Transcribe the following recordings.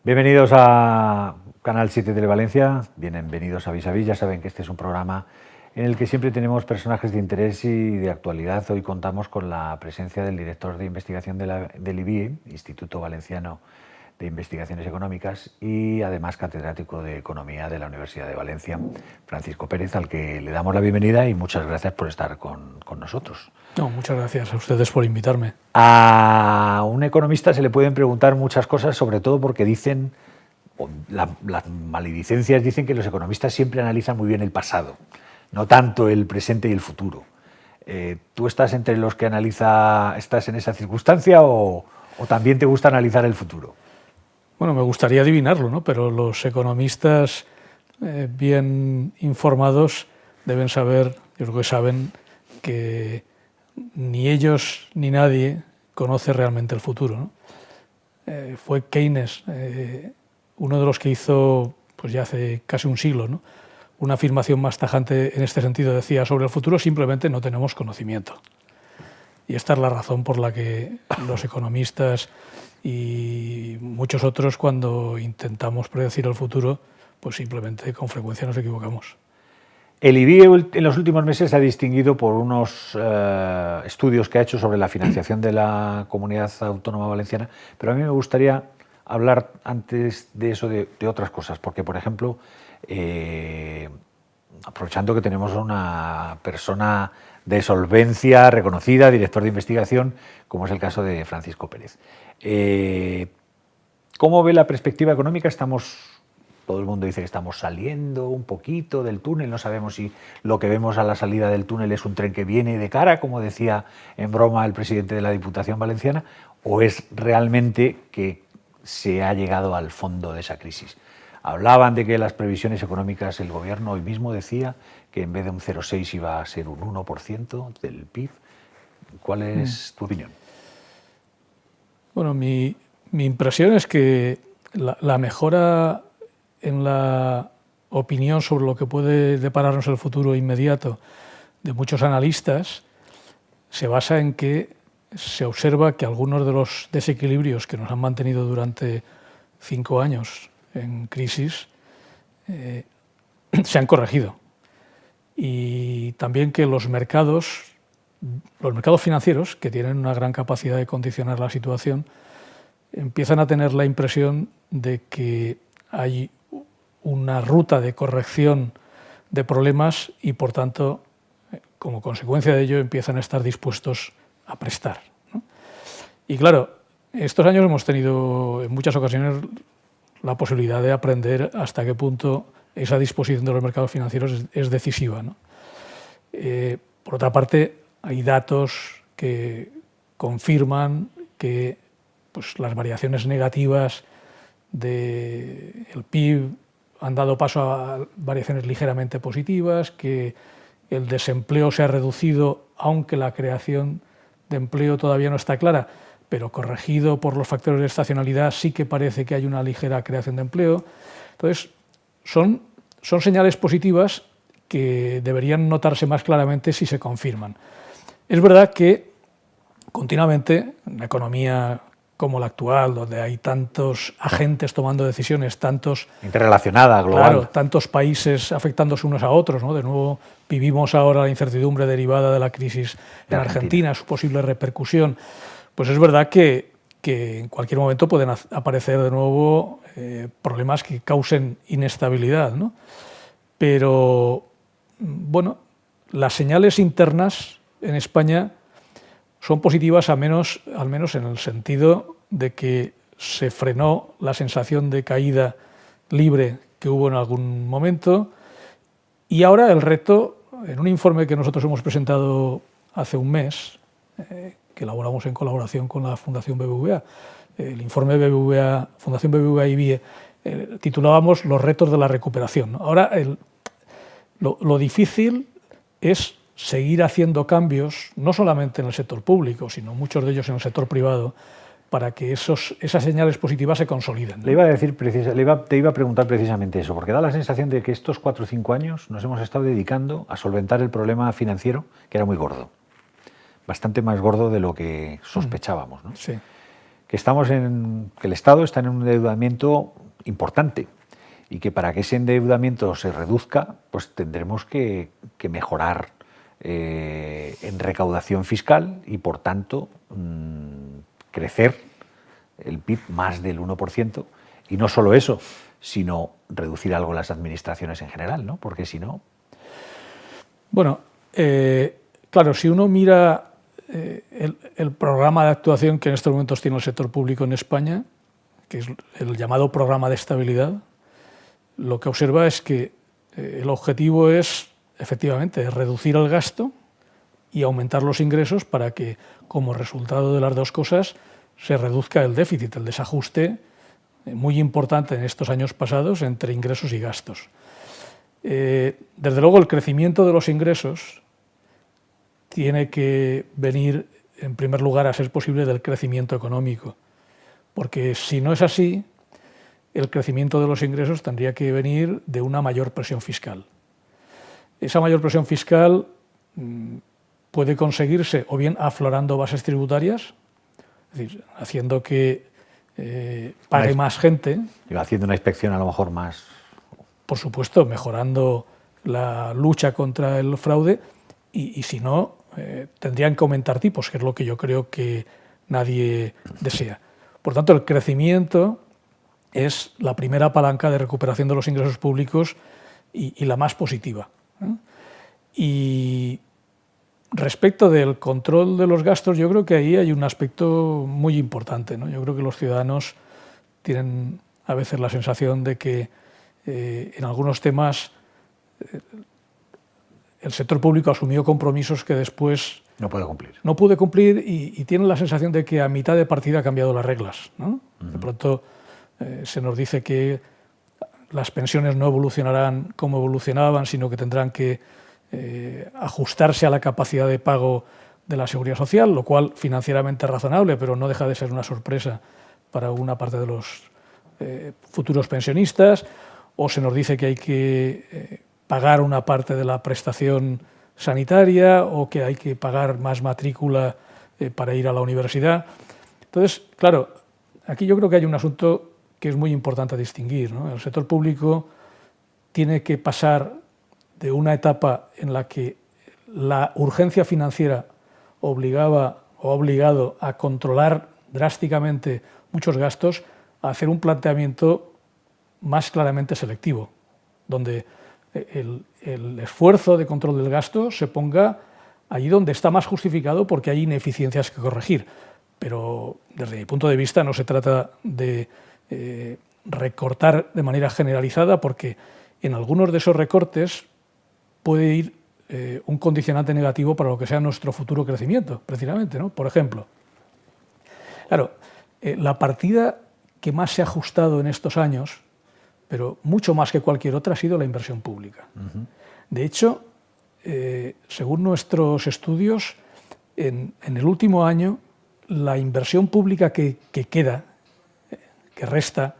Bienvenidos a Canal 7 Televalencia, bienvenidos a Vis a Vis. Ya saben que este es un programa en el que siempre tenemos personajes de interés y de actualidad. Hoy contamos con la presencia del director de investigación del IBIE, Instituto Valenciano de Investigaciones Económicas, y además catedrático de Economía de la Universidad de Valencia, Francisco Pérez, al que le damos la bienvenida y muchas gracias por estar con nosotros. No, muchas gracias a ustedes por invitarme. A un economista se le pueden preguntar muchas cosas, sobre todo porque dicen, las maledicencias dicen que los economistas siempre analizan muy bien el pasado, no tanto el presente y el futuro. ¿Tú estás entre los que estás en esa circunstancia o también te gusta analizar el futuro? Bueno, me gustaría adivinarlo, ¿no? Pero los economistas bien informados deben saber, yo creo que saben, que ni ellos ni nadie conoce realmente el futuro, ¿no? Fue Keynes, uno de los que hizo, pues ya hace casi un siglo, ¿no?, una afirmación más tajante en este sentido. Decía: sobre el futuro simplemente no tenemos conocimiento. Y esta es la razón por la que los economistas y muchos otros, cuando intentamos predecir el futuro, pues simplemente con frecuencia nos equivocamos. El IBIE en los últimos meses se ha distinguido por unos estudios que ha hecho sobre la financiación de la Comunidad Autónoma Valenciana, pero a mí me gustaría hablar antes de eso de otras cosas, porque, por ejemplo, aprovechando que tenemos una persona de solvencia reconocida, director de investigación, como es el caso de Francisco Pérez. ¿Cómo ve la perspectiva económica? Todo el mundo dice que estamos saliendo un poquito del túnel, no sabemos si lo que vemos a la salida del túnel es un tren que viene de cara, como decía en broma el presidente de la Diputación Valenciana, o es realmente que se ha llegado al fondo de esa crisis. Hablaban de que las previsiones económicas, el gobierno hoy mismo decía que en vez de un 0,6 iba a ser un 1% del PIB. ¿Cuál es tu opinión? Bueno, mi impresión es que la mejora en la opinión sobre lo que puede depararnos el futuro inmediato de muchos analistas se basa en que se observa que algunos de los desequilibrios que nos han mantenido durante 5 años en crisis se han corregido, y también que los mercados financieros, que tienen una gran capacidad de condicionar la situación, empiezan a tener la impresión de que hay una ruta de corrección de problemas y, por tanto, como consecuencia de ello, empiezan a estar dispuestos a prestar, ¿no? Y claro, estos años hemos tenido en muchas ocasiones la posibilidad de aprender hasta qué punto esa disposición de los mercados financieros es decisiva, ¿no? Por otra parte, hay datos que confirman que, pues, las variaciones negativas del PIB han dado paso a variaciones ligeramente positivas, que el desempleo se ha reducido, aunque la creación de empleo todavía no está clara, pero corregido por los factores de estacionalidad sí que parece que hay una ligera creación de empleo. Entonces, son señales positivas que deberían notarse más claramente si se confirman. Es verdad que continuamente, en una economía como la actual, donde hay tantos agentes tomando decisiones, interrelacionada, global, claro, tantos países afectándose unos a otros, ¿no? De nuevo vivimos ahora la incertidumbre derivada de la crisis en Argentina, su posible repercusión. Pues es verdad que en cualquier momento pueden aparecer de nuevo problemas que causen inestabilidad, ¿no? Pero, bueno, las señales internas en España son positivas, al menos en el sentido de que se frenó la sensación de caída libre que hubo en algún momento, y ahora el reto, en un informe que nosotros hemos presentado hace un mes, que elaboramos en colaboración con la Fundación BBVA, el informe Fundación BBVA IBIE, titulábamos Los retos de la recuperación, ¿no? Ahora lo difícil es seguir haciendo cambios, no solamente en el sector público, sino muchos de ellos en el sector privado, para que esas señales positivas se consoliden, ¿no? Te iba a preguntar precisamente eso, porque da la sensación de que estos 4 o 5 años nos hemos estado dedicando a solventar el problema financiero, que era muy gordo, bastante más gordo de lo que sospechábamos, ¿no? Sí. que el Estado está en un endeudamiento importante y que para que ese endeudamiento se reduzca, pues tendremos que mejorar en recaudación fiscal y, por tanto, crecer el PIB más del 1%, y no solo eso, sino reducir algo las administraciones en general, ¿no? Porque si no... Bueno, claro, si uno mira el programa de actuación que en estos momentos tiene el sector público en España, que es el llamado programa de estabilidad, lo que observa es que el objetivo es, efectivamente, reducir el gasto y aumentar los ingresos para que, como resultado de las dos cosas, se reduzca el déficit, el desajuste muy importante en estos años pasados entre ingresos y gastos. Desde luego, el crecimiento de los ingresos tiene que venir, en primer lugar, a ser posible del crecimiento económico, porque si no es así, el crecimiento de los ingresos tendría que venir de una mayor presión fiscal. Esa mayor presión fiscal puede conseguirse o bien aflorando bases tributarias, es decir, haciendo que pague más gente. Haciendo una inspección a lo mejor más... Por supuesto, mejorando la lucha contra el fraude y si no, tendrían que aumentar tipos, que es lo que yo creo que nadie desea. Por tanto, el crecimiento es la primera palanca de recuperación de los ingresos públicos y la más positiva. Y respecto del control de los gastos, yo creo que ahí hay un aspecto muy importante, ¿no? Yo creo que los ciudadanos tienen a veces la sensación de que en algunos temas el sector público asumió compromisos que después no puede cumplir. No puede cumplir y tienen la sensación de que a mitad de partida ha cambiado las reglas, ¿no? De pronto se nos dice que las pensiones no evolucionarán como evolucionaban, sino que tendrán que ajustarse a la capacidad de pago de la Seguridad Social, lo cual financieramente es razonable, pero no deja de ser una sorpresa para una parte de los futuros pensionistas, o se nos dice que hay que pagar una parte de la prestación sanitaria o que hay que pagar más matrícula para ir a la universidad. Entonces, claro, aquí yo creo que hay un asunto que es muy importante distinguir, ¿no? El sector público tiene que pasar de una etapa en la que la urgencia financiera obligaba o ha obligado a controlar drásticamente muchos gastos, a hacer un planteamiento más claramente selectivo, donde el esfuerzo de control del gasto se ponga allí donde está más justificado porque hay ineficiencias que corregir. Pero desde mi punto de vista no se trata de recortar de manera generalizada, porque en algunos de esos recortes puede ir un condicionante negativo para lo que sea nuestro futuro crecimiento, precisamente, ¿no? Por ejemplo, claro, la partida que más se ha ajustado en estos años, pero mucho más que cualquier otra, ha sido la inversión pública. De hecho, según nuestros estudios, en el último año, la inversión pública que queda, que resta,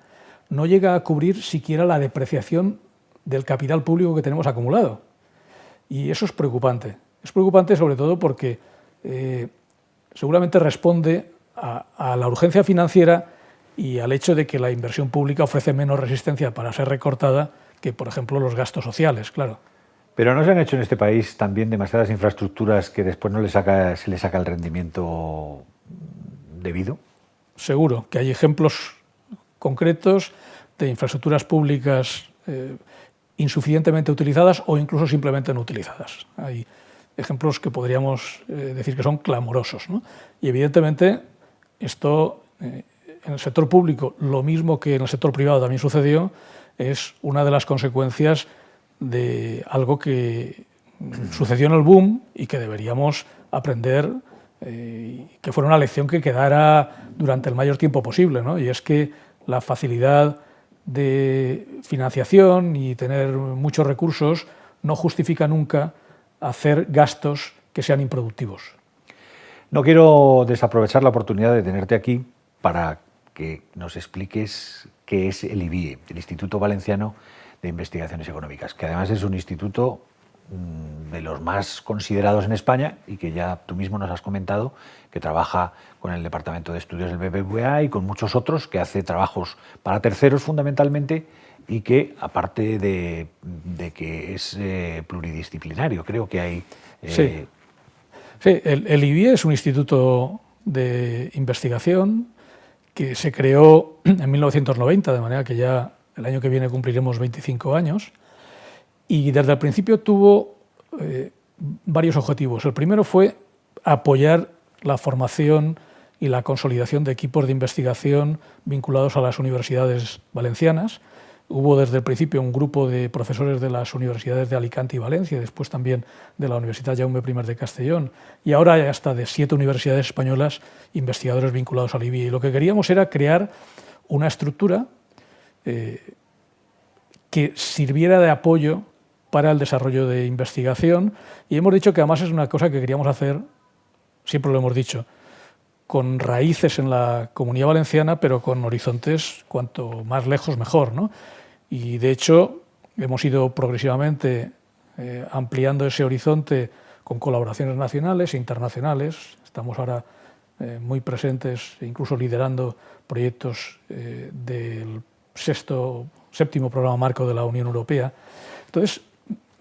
no llega a cubrir siquiera la depreciación del capital público que tenemos acumulado. Y eso es preocupante. Es preocupante sobre todo porque seguramente responde a la urgencia financiera y al hecho de que la inversión pública ofrece menos resistencia para ser recortada que, por ejemplo, los gastos sociales, claro. Pero ¿no se han hecho en este país también demasiadas infraestructuras que después no se le saca el rendimiento debido? Seguro que hay ejemplos concretos de infraestructuras públicas insuficientemente utilizadas o incluso simplemente no utilizadas. Hay ejemplos que podríamos decir que son clamorosos, ¿no? Y evidentemente esto en el sector público, lo mismo que en el sector privado también sucedió, es una de las consecuencias de algo que sucedió en el boom y que deberíamos aprender, que fuera una lección que quedara durante el mayor tiempo posible, ¿no? Y es que la facilidad de financiación y tener muchos recursos no justifica nunca hacer gastos que sean improductivos. No quiero desaprovechar la oportunidad de tenerte aquí para que nos expliques qué es el IBIE, el Instituto Valenciano de Investigaciones Económicas, que además es un instituto de los más considerados en España y que ya tú mismo nos has comentado que trabaja con el Departamento de Estudios del BBVA y con muchos otros, que hace trabajos para terceros fundamentalmente y que, aparte de que es pluridisciplinario, creo que hay... Sí, el IBIE es un instituto de investigación que se creó en 1990, de manera que ya el año que viene cumpliremos 25 años, y desde el principio tuvo varios objetivos. El primero fue apoyar la formación y la consolidación de equipos de investigación vinculados a las universidades valencianas. Hubo desde el principio un grupo de profesores de las universidades de Alicante y Valencia, y después también de la Universidad Jaume I de Castellón, y ahora hay hasta de 7 universidades españolas investigadores vinculados al IBIE. Y lo que queríamos era crear una estructura que sirviera de apoyo para el desarrollo de investigación, y hemos dicho que además es una cosa que queríamos hacer, siempre lo hemos dicho, con raíces en la Comunidad Valenciana, pero con horizontes cuanto más lejos mejor, ¿no? Y de hecho hemos ido progresivamente ampliando ese horizonte con colaboraciones nacionales e internacionales. Estamos ahora muy presentes, incluso liderando proyectos del séptimo programa marco de la Unión Europea. Entonces,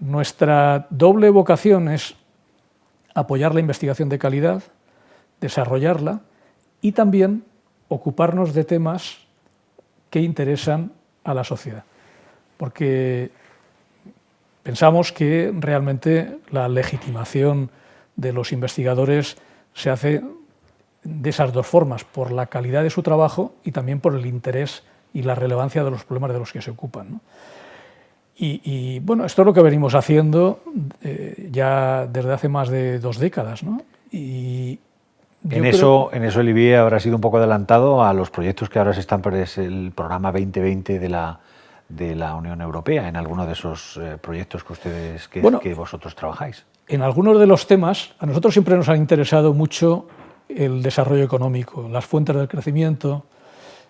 nuestra doble vocación es apoyar la investigación de calidad, desarrollarla y también ocuparnos de temas que interesan a la sociedad. Porque pensamos que realmente la legitimación de los investigadores se hace de esas dos formas, por la calidad de su trabajo y también por el interés y la relevancia de los problemas de los que se ocupan, ¿no? Y bueno, esto es lo que venimos haciendo ya desde hace más de 2 décadas, ¿no? Y en eso el IBIE habrá sido un poco adelantado a los proyectos que ahora se están por el programa 2020 de la Unión Europea, en alguno de esos proyectos que ustedes, que vosotros trabajáis. En algunos de los temas, a nosotros siempre nos ha interesado mucho el desarrollo económico, las fuentes del crecimiento,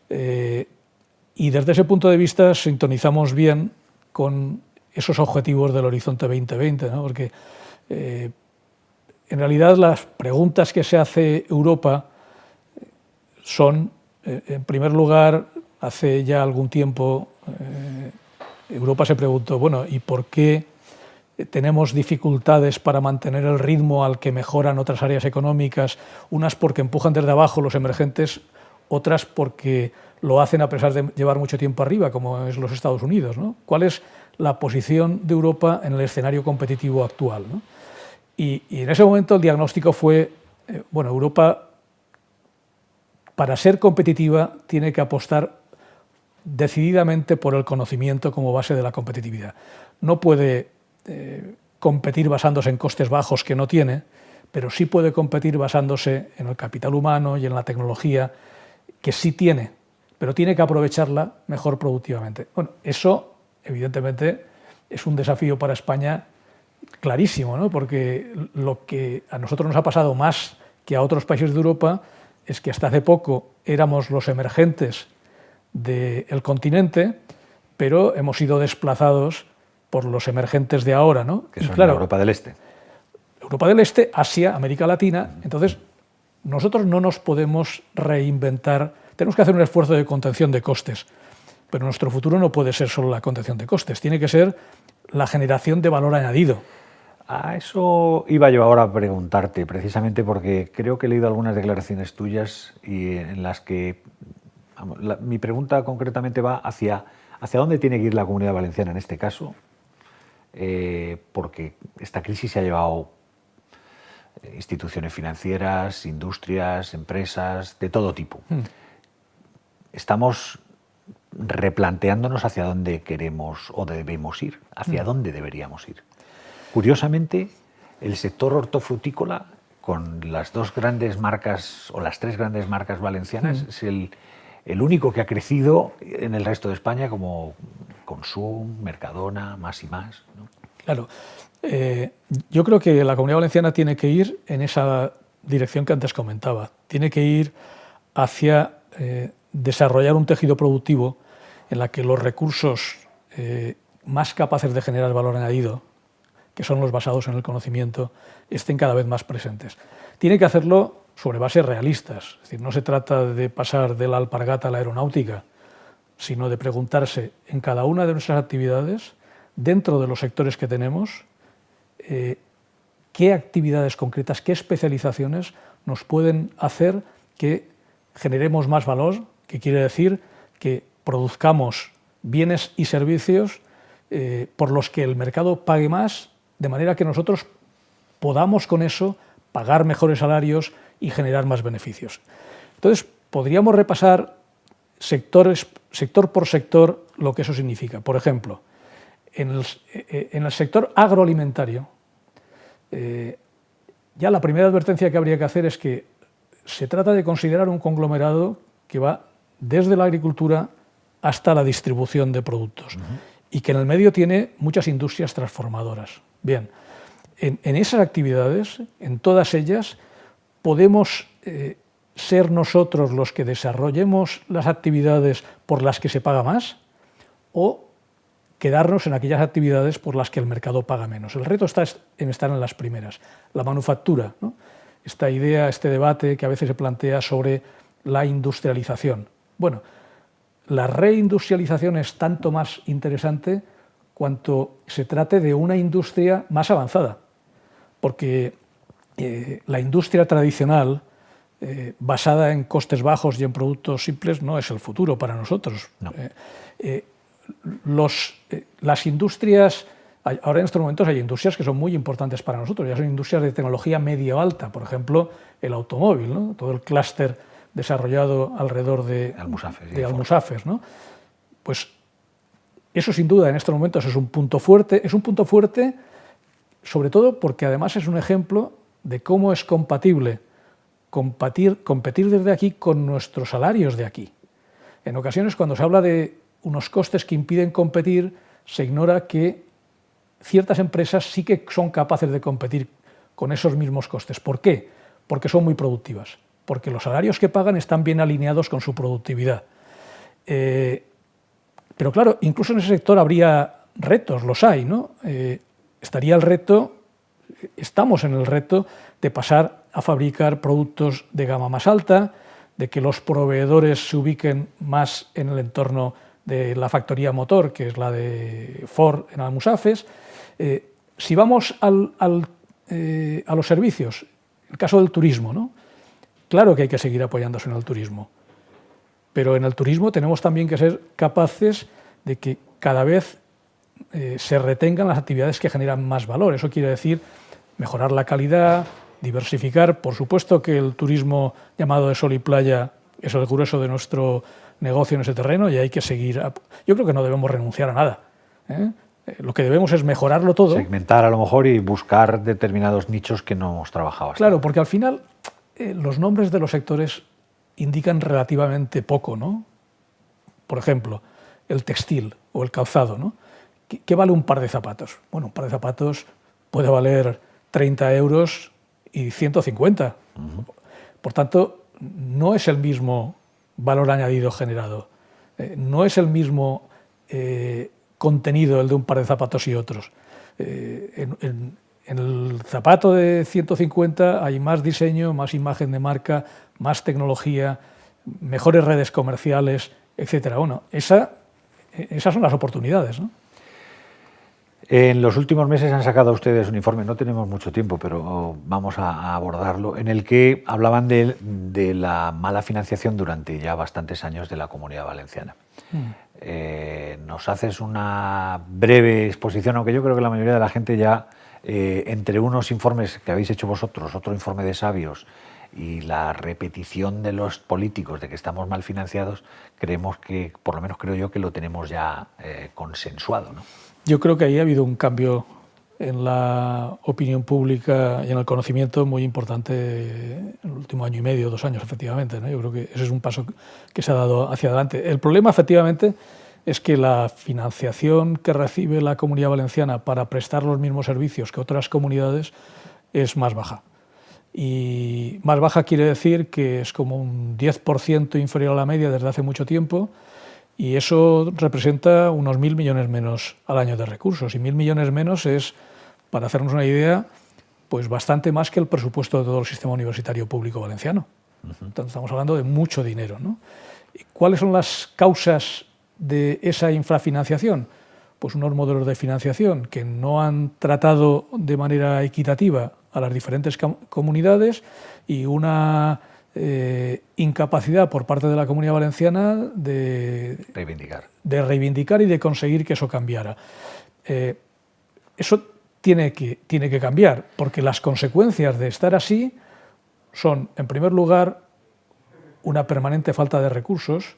y desde ese punto de vista sintonizamos bien con esos objetivos del Horizonte 2020, ¿no? Porque en realidad las preguntas que se hace Europa son, en primer lugar, hace ya algún tiempo Europa se preguntó, bueno, ¿y por qué tenemos dificultades para mantener el ritmo al que mejoran otras áreas económicas? Unas porque empujan desde abajo los emergentes, otras porque lo hacen a pesar de llevar mucho tiempo arriba, como es los Estados Unidos, ¿no? ¿Cuál es la posición de Europa en el escenario competitivo actual, ¿no? Y en ese momento el diagnóstico fue, bueno, Europa, para ser competitiva, tiene que apostar decididamente por el conocimiento como base de la competitividad. No puede competir basándose en costes bajos que no tiene, pero sí puede competir basándose en el capital humano y en la tecnología que sí tiene, pero tiene que aprovecharla mejor productivamente. Bueno, eso evidentemente es un desafío para España clarísimo, ¿no? Porque lo que a nosotros nos ha pasado más que a otros países de Europa es que hasta hace poco éramos los emergentes del continente, pero hemos sido desplazados por los emergentes de ahora, ¿no? Que son claro, Europa del Este. Europa del Este, Asia, América Latina. Entonces, nosotros no nos podemos reinventar. Tenemos que hacer un esfuerzo de contención de costes, pero nuestro futuro no puede ser solo la contención de costes, tiene que ser la generación de valor añadido. A eso iba yo ahora a preguntarte, precisamente porque creo que he leído algunas declaraciones tuyas y en las que mi pregunta concretamente va hacia dónde tiene que ir la Comunidad Valenciana en este caso, porque esta crisis se ha llevado instituciones financieras, industrias, empresas, de todo tipo. Estamos replanteándonos hacia dónde queremos o debemos ir, hacia dónde deberíamos ir. Curiosamente, el sector hortofrutícola, con las 2 grandes marcas o las 3 grandes marcas valencianas, es el único que ha crecido en el resto de España, como Consum, Mercadona, Más y Más, ¿no? Claro. Yo creo que la Comunidad Valenciana tiene que ir en esa dirección que antes comentaba. Tiene que ir hacia desarrollar un tejido productivo en la que los recursos más capaces de generar valor añadido, que son los basados en el conocimiento, estén cada vez más presentes. Tiene que hacerlo sobre bases realistas, es decir, no se trata de pasar de la alpargata a la aeronáutica, sino de preguntarse en cada una de nuestras actividades, dentro de los sectores que tenemos, qué actividades concretas, qué especializaciones nos pueden hacer que generemos más valor, que quiere decir que produzcamos bienes y servicios por los que el mercado pague más, de manera que nosotros podamos con eso pagar mejores salarios y generar más beneficios. Entonces, podríamos repasar sector por sector lo que eso significa. Por ejemplo, en el sector agroalimentario, ya la primera advertencia que habría que hacer es que se trata de considerar un conglomerado que va desde la agricultura hasta la distribución de productos y que en el medio tiene muchas industrias transformadoras. Bien, en esas actividades, en todas ellas, podemos ser nosotros los que desarrollemos las actividades por las que se paga más o quedarnos en aquellas actividades por las que el mercado paga menos. El reto está en estar en las primeras. La manufactura, ¿no? Esta idea, este debate que a veces se plantea sobre la industrialización. Bueno, la reindustrialización es tanto más interesante cuanto se trate de una industria más avanzada, porque la industria tradicional, basada en costes bajos y en productos simples, no es el futuro para nosotros. No. Las industrias, ahora en estos momentos hay industrias que son muy importantes para nosotros, ya son industrias de tecnología medio-alta, por ejemplo, el automóvil, ¿no? Todo el clúster desarrollado alrededor de Almusafes, ¿no? Pues eso sin duda en estos momentos es un punto fuerte sobre todo porque además es un ejemplo de cómo es compatible competir desde aquí con nuestros salarios de aquí. En ocasiones, cuando se habla de unos costes que impiden competir, se ignora que ciertas empresas sí que son capaces de competir con esos mismos costes. ¿Por qué? Porque son muy productivas, porque los salarios que pagan están bien alineados con su productividad. Pero claro, incluso en ese sector habría retos, los hay, ¿no? Estaría el reto, estamos en el reto de pasar a fabricar productos de gama más alta, de que los proveedores se ubiquen más en el entorno de la factoría motor, que es la de Ford en Almusafes. Si vamos a los servicios, el caso del turismo, ¿no? Claro que hay que seguir apoyándose en el turismo, pero en el turismo tenemos también que ser capaces de que cada vez se retengan las actividades que generan más valor. Eso quiere decir mejorar la calidad, diversificar. Por supuesto que el turismo llamado de sol y playa es el grueso de nuestro negocio en ese terreno y hay que seguir. Yo creo que no debemos renunciar a nada. Lo que debemos es mejorarlo todo. Segmentar a lo mejor y buscar determinados nichos que no hemos trabajado hasta Claro, ahora. porque al final los nombres de los sectores indican relativamente poco, ¿no? Por ejemplo, el textil o el calzado, ¿no? ¿Qué vale un par de zapatos? Bueno, un par de zapatos puede valer 30 euros y 150. Por tanto, no es el mismo valor añadido generado. No es el mismo contenido el de un par de zapatos y otros. En el zapato de 150 hay más diseño, más imagen de marca, más tecnología, mejores redes comerciales, etc. Bueno, esas son las oportunidades, ¿no? En los últimos meses han sacado ustedes un informe, no tenemos mucho tiempo, pero vamos a abordarlo, en el que hablaban de la mala financiación durante ya bastantes años de la Comunidad Valenciana. Nos haces una breve exposición, aunque yo creo que la mayoría de la gente ya, entre unos informes que habéis hecho vosotros, otro informe de Sabios y la repetición de los políticos de que estamos mal financiados, creemos que, por lo menos creo yo, que lo tenemos ya consensuado, ¿no? Yo creo que ahí ha habido un cambio en la opinión pública y en el conocimiento muy importante en el último año y medio, 2 años, efectivamente, ¿no? Yo creo que ese es un paso que se ha dado hacia adelante. El problema, efectivamente, es que la financiación que recibe la Comunidad Valenciana para prestar los mismos servicios que otras comunidades es más baja. Y más baja quiere decir que es como un 10% inferior a la media desde hace mucho tiempo, y eso representa unos 1.000 millones menos al año de recursos. Y 1.000 millones menos es para hacernos una idea, pues bastante más que el presupuesto de todo el sistema universitario público valenciano. Entonces, estamos hablando de mucho dinero, ¿no? ¿Y cuáles son las causas de esa infrafinanciación? Pues unos modelos de financiación que no han tratado de manera equitativa a las diferentes comunidades y una incapacidad por parte de la Comunidad Valenciana de reivindicar y de conseguir que eso cambiara. Eso tiene que cambiar, porque las consecuencias de estar así son, en primer lugar, una permanente falta de recursos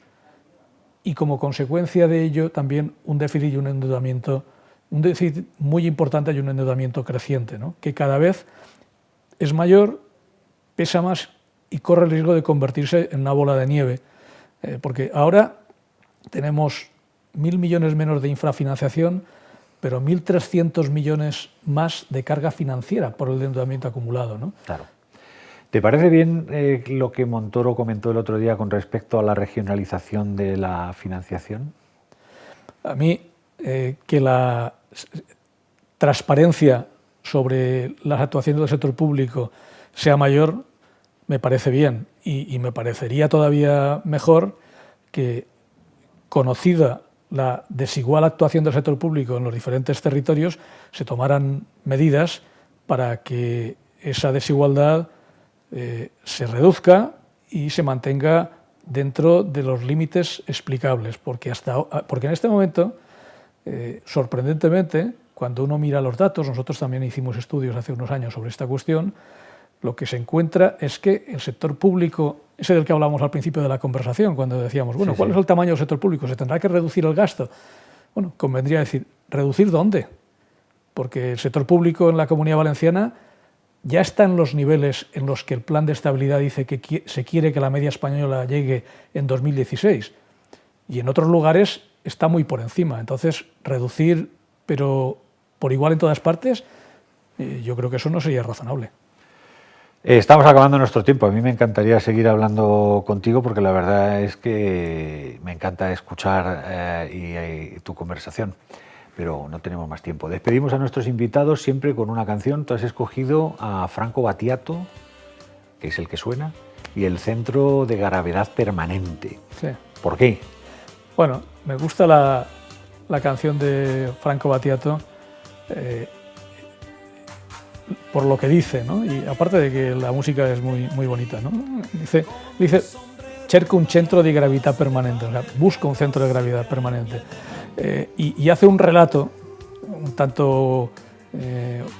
y, como consecuencia de ello, también un déficit y un endeudamiento, un déficit muy importante y un endeudamiento creciente, ¿no? Que cada vez es mayor, pesa más y corre el riesgo de convertirse en una bola de nieve, porque ahora tenemos 1.000 millones menos de infrafinanciación, pero 1.300 millones más de carga financiera por el endeudamiento acumulado, ¿no? Claro. ¿Te parece bien lo que Montoro comentó el otro día con respecto a la regionalización de la financiación? A mí, que la transparencia sobre las actuaciones del sector público sea mayor, me parece bien, y me parecería todavía mejor que, conocida la desigual actuación del sector público en los diferentes territorios, se tomaran medidas para que esa desigualdad se reduzca y se mantenga dentro de los límites explicables, porque en este momento, sorprendentemente, cuando uno mira los datos, nosotros también hicimos estudios hace unos años sobre esta cuestión, lo que se encuentra es que el sector público, ese del que hablábamos al principio de la conversación, cuando decíamos, bueno, ¿cuál es el tamaño del sector público? ¿Se tendrá que reducir el gasto? Bueno, convendría decir, ¿reducir dónde? Porque el sector público en la Comunidad Valenciana ya está en los niveles en los que el Plan de Estabilidad dice que se quiere que la media española llegue en 2016. Y en otros lugares está muy por encima. Entonces, reducir, pero por igual en todas partes, yo creo que eso no sería razonable. Estamos acabando nuestro tiempo. A mí me encantaría seguir hablando contigo porque la verdad es que me encanta escuchar tu conversación, pero no tenemos más tiempo. Despedimos a nuestros invitados siempre con una canción. Tú has escogido a Franco Battiato, que es el que suena, y el Centro de Gravedad Permanente. Sí. ¿Por qué? Bueno, me gusta la canción de Franco Battiato por lo que dice, ¿no? Y aparte de que la música es muy, muy bonita, ¿no? Dice cerco un centro de gravedad permanente, o sea, busco un centro de gravedad permanente. Y hace un relato un tanto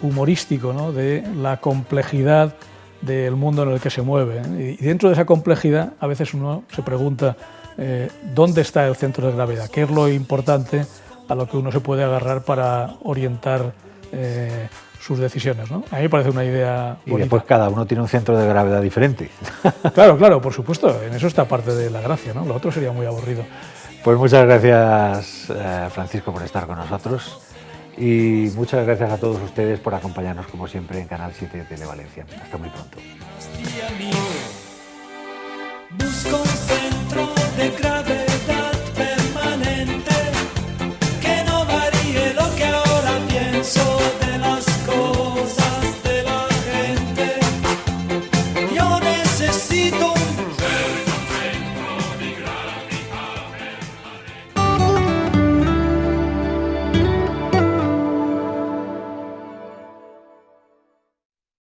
humorístico, ¿no? De la complejidad del mundo en el que se mueve, ¿eh? Y dentro de esa complejidad a veces uno se pregunta ¿dónde está el centro de gravedad? ¿Qué es lo importante a lo que uno se puede agarrar para orientar sus decisiones, ¿no? A mí me parece una idea bonita. Y después cada uno tiene un centro de gravedad diferente. Claro, por supuesto, en eso está parte de la gracia, ¿no? Lo otro sería muy aburrido. Pues muchas gracias, Francisco, por estar con nosotros, y muchas gracias a todos ustedes por acompañarnos, como siempre, en Canal 7 de Televalencia. Hasta muy pronto.